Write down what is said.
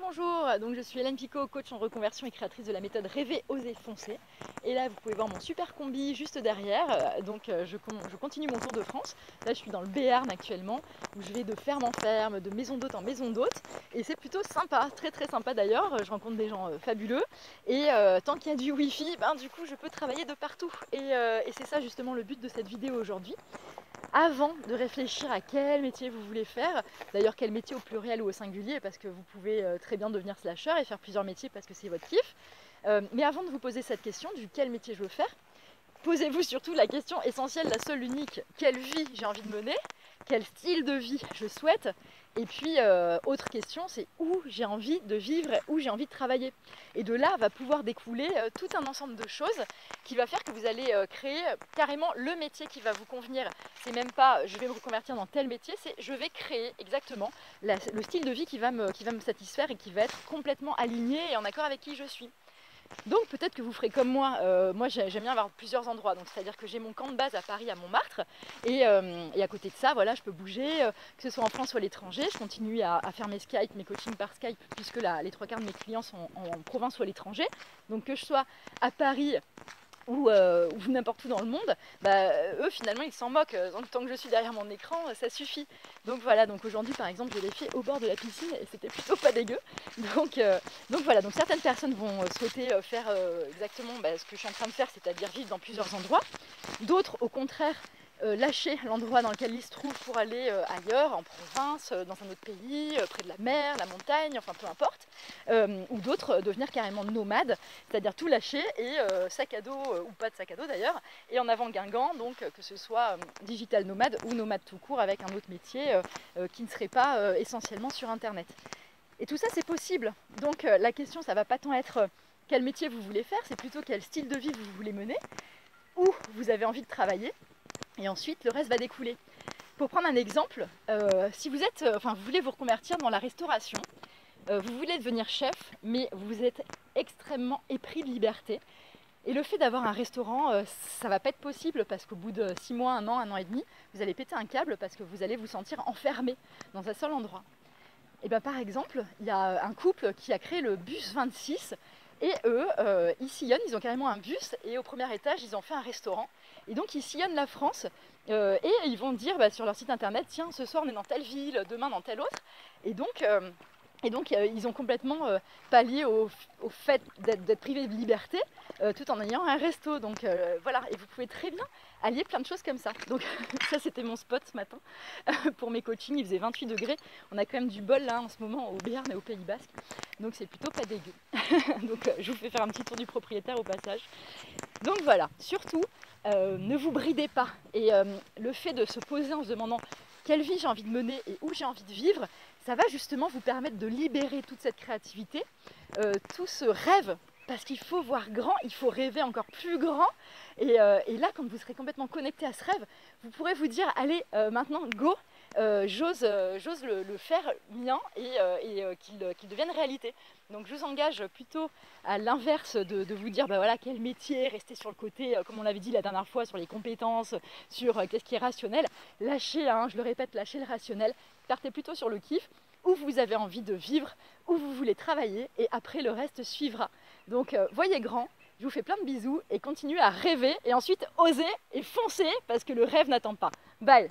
Bonjour, donc je suis Hélène Picot, coach en reconversion et créatrice de la méthode Rêver, Oser, Foncer. Et là vous pouvez voir mon super combi juste derrière, je continue mon tour de France. Là je suis dans le Béarn actuellement, où je vais de ferme en ferme, de maison d'hôte en maison d'hôte. Et c'est plutôt sympa, très très sympa d'ailleurs, je rencontre des gens fabuleux. Et tant qu'il y a du wifi, du coup je peux travailler de partout. Et c'est ça justement le but de cette vidéo aujourd'hui. Avant de réfléchir à quel métier vous voulez faire, d'ailleurs quel métier au pluriel ou au singulier, parce que vous pouvez très bien devenir slasher et faire plusieurs métiers parce que c'est votre kiff, mais avant de vous poser cette question du quel métier je veux faire, posez-vous surtout la question essentielle, la seule unique, quelle vie j'ai envie de mener, quel style de vie je souhaite, et puis autre question, c'est où j'ai envie de vivre, où j'ai envie de travailler. Et de là va pouvoir découler tout un ensemble de choses qui va faire que vous allez créer carrément le métier qui va vous convenir. C'est même pas je vais me reconvertir dans tel métier, c'est je vais créer exactement le style de vie qui va me satisfaire et qui va être complètement aligné et en accord avec qui je suis. Donc peut-être que vous ferez comme moi j'aime bien avoir plusieurs endroits, donc c'est-à-dire que j'ai mon camp de base à Paris, à Montmartre, et à côté de ça, voilà, je peux bouger, que ce soit en France ou à l'étranger, je continue à faire mes Skype, mes coachings par Skype, puisque les trois quarts de mes clients sont en province ou à l'étranger, donc que je sois à Paris ou n'importe où dans le monde, eux finalement ils s'en moquent, donc tant que je suis derrière mon écran ça suffit. Donc voilà, donc aujourd'hui par exemple je l'ai fait au bord de la piscine et c'était plutôt pas dégueu. Donc voilà, donc certaines personnes vont souhaiter faire exactement ce que je suis en train de faire, c'est-à-dire vivre dans plusieurs endroits. D'autres au contraire lâcher l'endroit dans lequel ils se trouvent pour aller ailleurs, en province, dans un autre pays, près de la mer, la montagne, enfin peu importe. Ou d'autres devenir carrément nomades, c'est-à-dire tout lâcher et sac à dos, ou pas de sac à dos d'ailleurs, et en avant Guingamp, donc que ce soit digital nomade ou nomade tout court avec un autre métier qui ne serait pas essentiellement sur internet. Et tout ça c'est possible, donc la question ça va pas tant être quel métier vous voulez faire, c'est plutôt quel style de vie vous voulez mener, où vous avez envie de travailler, et ensuite le reste va découler. Pour prendre un exemple, si vous voulez vous reconvertir dans la restauration, vous voulez devenir chef, mais vous êtes extrêmement épris de liberté. Et le fait d'avoir un restaurant, ça va pas être possible parce qu'au bout de 6 mois, 1 an et demi, vous allez péter un câble parce que vous allez vous sentir enfermé dans un seul endroit. Et par exemple, il y a un couple qui a créé le bus 26 et eux, ils sillonnent, ils ont carrément un bus et au premier étage, ils ont fait un restaurant. Et donc, ils sillonnent la France et ils vont dire sur leur site internet, tiens, ce soir on est dans telle ville, demain dans telle autre. Et donc, ils ont complètement pallié au fait d'être privés de liberté tout en ayant un resto. Donc voilà, et vous pouvez très bien allier plein de choses comme ça. Donc ça c'était mon spot ce matin pour mes coachings, il faisait 28 degrés. On a quand même du bol là en ce moment au Béarn et au Pays Basque. Donc c'est plutôt pas dégueu. Donc je vous fais faire un petit tour du propriétaire au passage. Donc voilà, surtout ne vous bridez pas. Et le fait de se poser en se demandant quelle vie j'ai envie de mener et où j'ai envie de vivre, ça va justement vous permettre de libérer toute cette créativité, tout ce rêve, parce qu'il faut voir grand, il faut rêver encore plus grand. Et là, quand vous serez complètement connecté à ce rêve, vous pourrez vous dire, allez, maintenant, go, j'ose le faire mien et qu'il devienne réalité. Donc je vous engage plutôt à l'inverse de vous dire voilà quel métier, rester sur le côté, comme on l'avait dit la dernière fois, sur les compétences, sur qu'est-ce qui est rationnel. Lâchez, je le répète, lâchez le rationnel, partez plutôt sur le kiff, où vous avez envie de vivre, où vous voulez travailler, et après le reste suivra. Donc voyez grand, je vous fais plein de bisous et continuez à rêver et ensuite oser et foncer parce que le rêve n'attend pas. Bye!